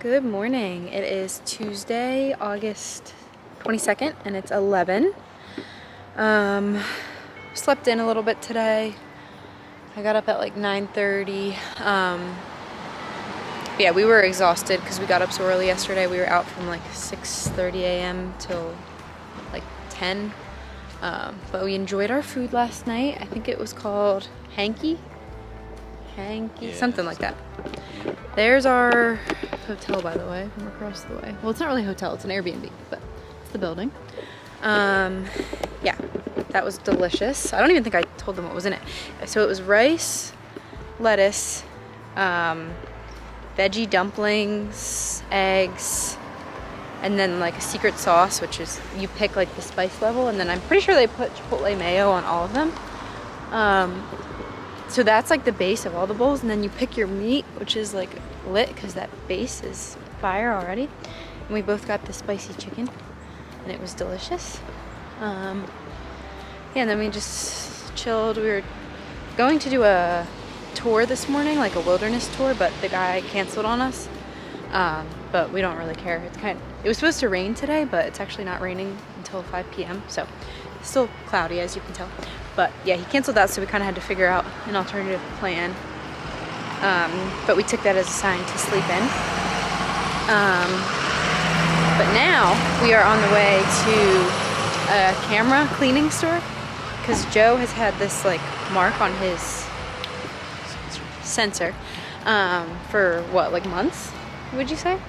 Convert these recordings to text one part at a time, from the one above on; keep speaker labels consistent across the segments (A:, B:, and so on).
A: Good morning. It is Tuesday, August 22nd, and it's 11. Slept in a little bit today. I got up at like 9:30. Yeah, we were exhausted because we got up so early yesterday. We were out from like 6:30 a.m. till like 10. But we enjoyed our food last night. I think it was called Hanky, yeah, something like that. There's our hotel, by the way, from across the way. Well, it's not really a hotel, it's an Airbnb, but it's the building. Yeah, that was delicious. I don't even think I told them what was in it. So it was rice, lettuce, veggie dumplings, eggs, and then like a secret sauce, which is you pick like the spice level, and then I'm pretty sure they put chipotle mayo on all of them. So that's like the base of all the bowls, and then you pick your meat, which is like lit because that base is fire already. And we both got the spicy chicken, and it was delicious. Yeah, and then we just chilled. We were going to do a tour this morning, like a wilderness tour, but the guy canceled on us. But we don't really care. It was supposed to rain today, but it's actually not raining until 5 p.m. So it's still cloudy, as you can tell. But yeah, he canceled that, so we kind of had to figure out an alternative plan. But we took that as a sign to sleep in. But now we are on the way to a camera cleaning store because Joe has had this like mark on his sensor for what, like months, would you say?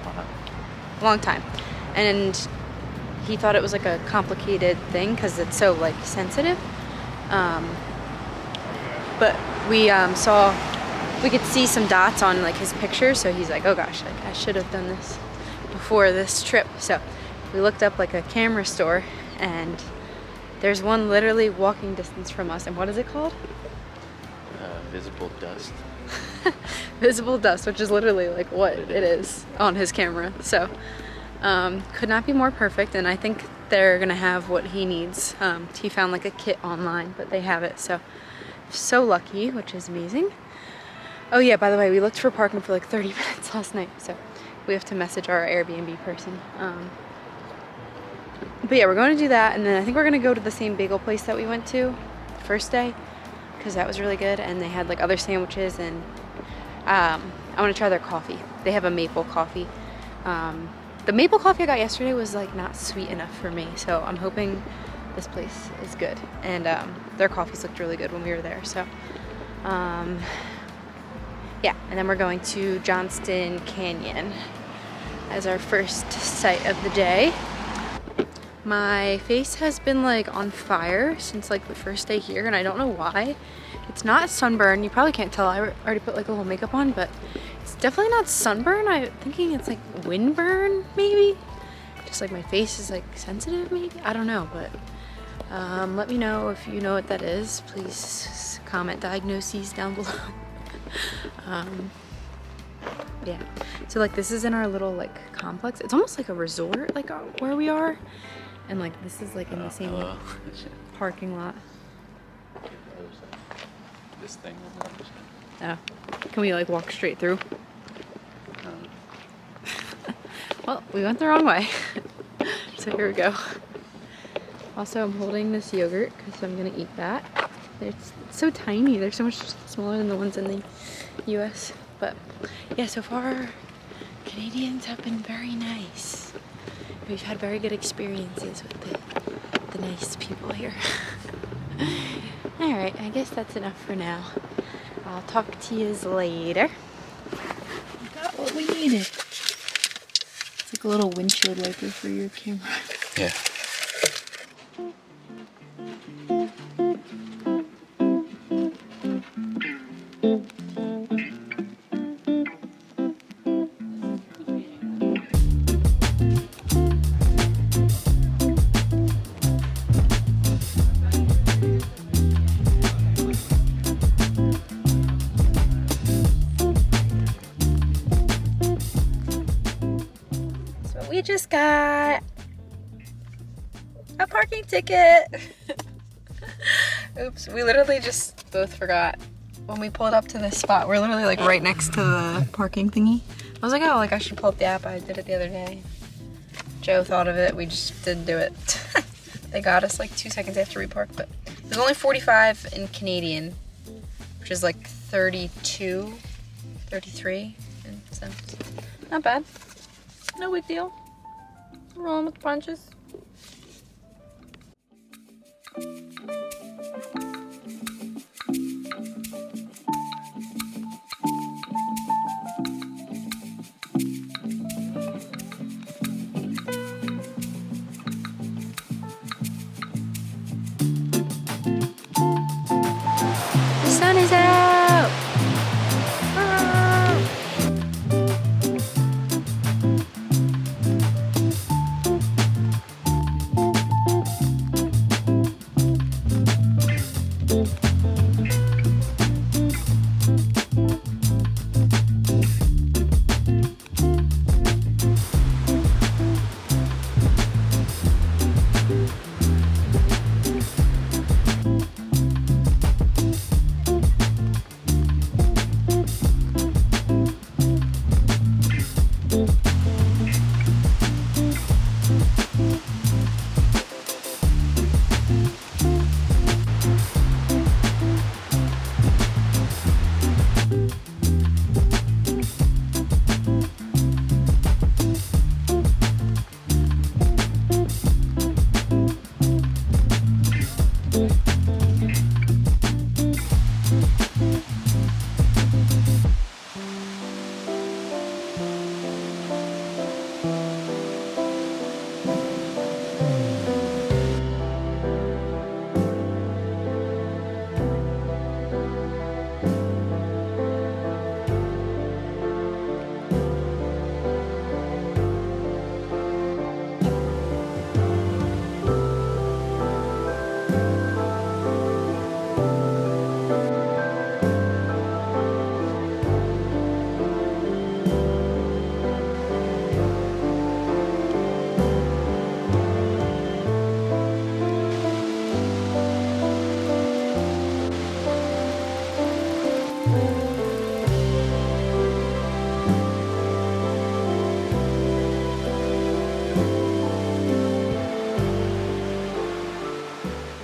A: A long time. And he thought it was like a complicated thing because it's so like sensitive. But we we could see some dots on like his picture, so he's like, oh gosh, I should have done this before this trip. So we looked up like a camera store, and there's one literally walking distance from us. And what is it called?
B: Visible dust.
A: Visible dust, which is literally like what it is on his camera. So could not be more perfect, and I think they're gonna have what he needs. He found like a kit online, but they have it, so lucky, which is amazing. Oh yeah, by the way, we looked for parking for like 30 minutes last night, so we have to message our Airbnb person. But yeah, we're going to do that, and then I think we're gonna go to the same bagel place that we went to the first day because that was really good, and they had like other sandwiches, and I want to try their coffee. They have a maple coffee. The maple coffee I got yesterday was like not sweet enough for me, so I'm hoping this place is good. And their coffees looked really good when we were there. So yeah, and then we're going to Johnston Canyon as our first sight of the day. My face has been like on fire since like the first day here, and I don't know why. It's not sunburn. You probably can't tell. I already put like a little makeup on, but it's definitely not sunburn. I'm thinking it's like windburn, maybe. Just like my face is like sensitive, maybe. I don't know, but let me know if you know what that is. Please comment diagnoses down below. Yeah. So like this is in our little like complex. It's almost like a resort, like where we are, and like this is like in the same parking lot.
B: This thing.
A: Oh, can we like walk straight through? Well, we went the wrong way. So here we go. Also, I'm holding this yogurt because I'm gonna eat that. It's so tiny. They're so much smaller than the ones in the US. But yeah, so far Canadians have been very nice. We've had very good experiences with the nice people here. Alright, I guess that's enough for now. I'll talk to you later. We got what we needed. It's like a little windshield wiper for your camera.
B: Yeah.
A: We just got a parking ticket. Oops, we literally just both forgot when we pulled up to this spot. We're literally like right next to the parking thingy. I was like, oh, like I should pull up the app. I did it the other day. Joe thought of it. We just didn't do it. They got us like 2 seconds after we parked, but it was only 45 in Canadian, which is like 32, 33 cents. Not bad. No big deal. Rolling with the punches. The sun is out! Ah!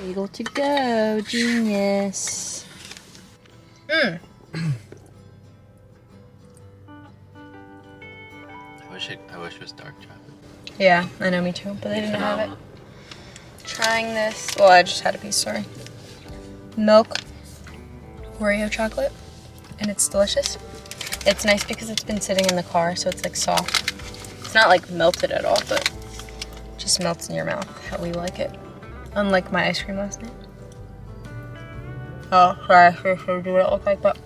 A: Legal to go, genius.
B: I wish it was dark chocolate.
A: Yeah, I know, me too, but they didn't have it. Trying this. Well, I just had a piece, sorry. Milk Oreo chocolate, and it's delicious. It's nice because it's been sitting in the car, so it's like soft. It's not like melted at all, but it just melts in your mouth how we like it. Unlike my ice cream last night. Oh, sorry, I should show you what it looked like, but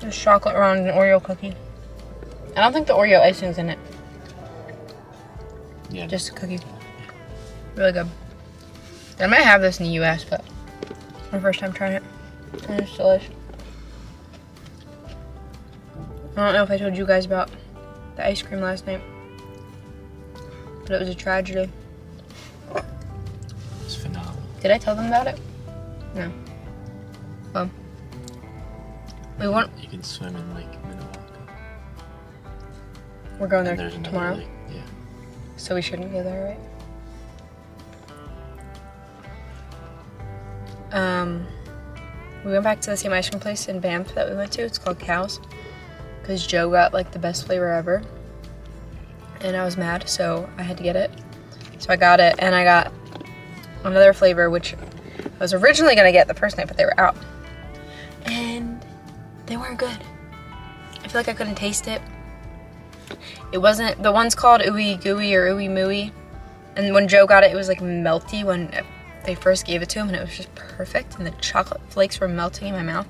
A: there's chocolate around an Oreo cookie. I don't think the Oreo icing's in it.
B: Yeah.
A: Just a cookie. Really good. I might have this in the US, but it's my first time trying it. And it's delicious. I don't know if I told you guys about the ice cream last night, but it was a tragedy.
B: It's phenomenal.
A: Did I tell them about it? No. Well, we want.
B: You can swim in Lake Minnewaca.
A: We're going
B: And
A: there
B: there's another
A: tomorrow,
B: lake. Yeah.
A: so we shouldn't go there, right? We went back to the same ice cream place in Banff that we went to. It's called Cow's, because Joe got like the best flavor ever, and I was mad, so I had to get it. So I got it, and I got another flavor, which I was originally gonna get the first night, but they were out, and they weren't good. I feel like I couldn't taste it. It wasn't, the one's called Ooey Gooey or Ooey Mooey, and when Joe got it, it was like melty when they first gave it to him, and it was just perfect, and the chocolate flakes were melting in my mouth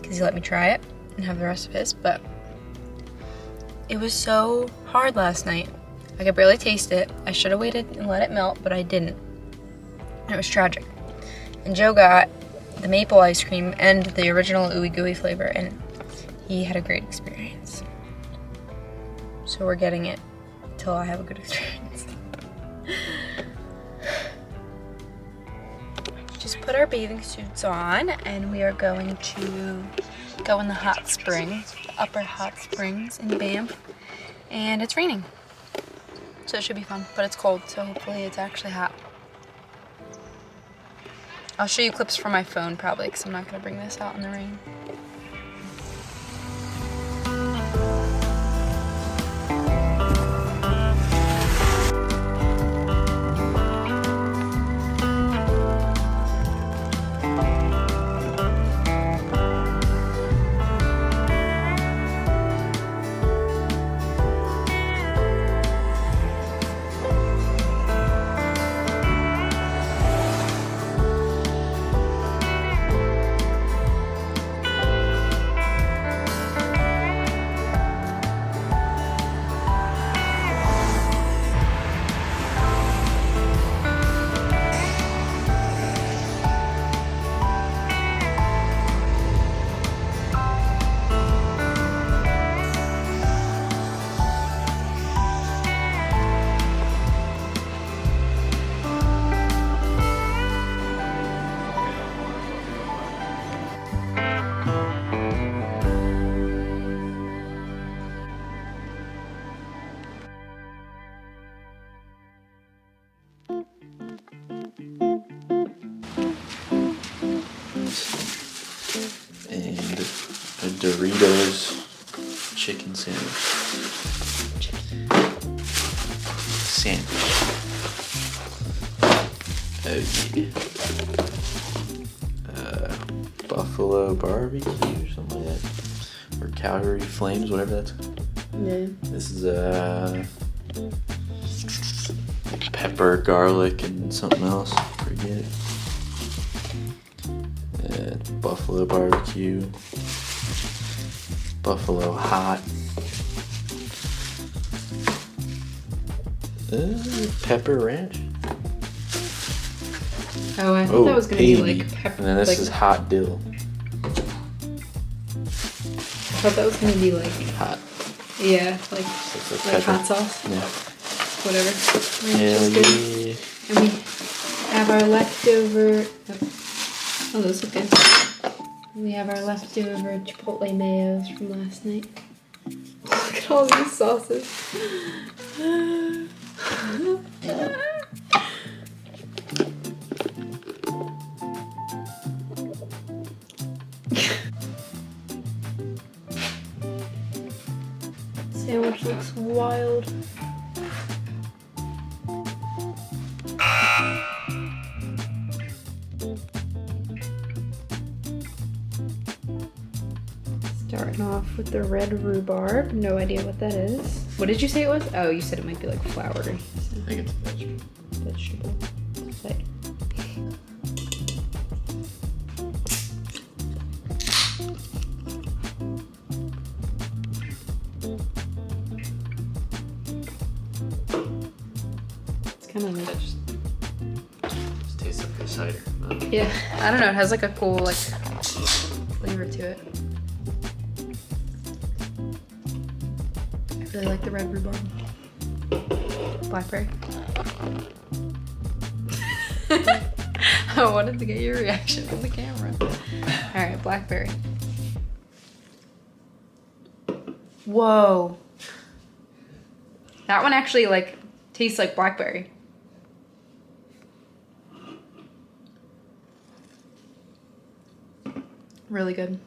A: because he let me try it and have the rest of his. But it was so hard last night. I could barely taste it. I should have waited and let it melt, but I didn't. And it was tragic. And Joe got the maple ice cream and the original Ooey Gooey flavor, and he had a great experience. So we're getting it till I have a good experience. Just put our bathing suits on, and we are going to go in the hot spring. Upper Hot Springs in Banff, and it's raining. So it should be fun, but it's cold, so hopefully it's actually hot. I'll show you clips from my phone probably, because I'm not going to bring this out in the rain.
B: And a Doritos chicken sandwich. Oh yeah. Buffalo barbecue or something like that. Or Calgary Flames, whatever that's called.
A: Yeah.
B: This is pepper, garlic, and something else. Forget it. Buffalo barbecue. Buffalo hot. Pepper ranch.
A: Oh, I thought that was gonna be like pepper.
B: And then this is hot dill.
A: I thought that was gonna be like
B: Hot.
A: yeah, like hot sauce.
B: Yeah.
A: Whatever.
B: Yeah,
A: Good.
B: yeah.
A: And we have our leftover. Oh, those look good. We have our leftover chipotle mayos from last night. Look at all these sauces. Sandwich looks wild. Starting off with the red rhubarb. No idea what that is. What did you say it was? Oh, you said it might be like floury. So.
B: I think it's vegetable.
A: Vegetable. Like. It's kind of like.
B: Just tastes like a cider.
A: Yeah, I don't know. It has like a cool like flavor to it. I really like the red rhubarb. Blackberry. I wanted to get your reaction on the camera. All right, blackberry. Whoa. That one actually like tastes like blackberry. Really good.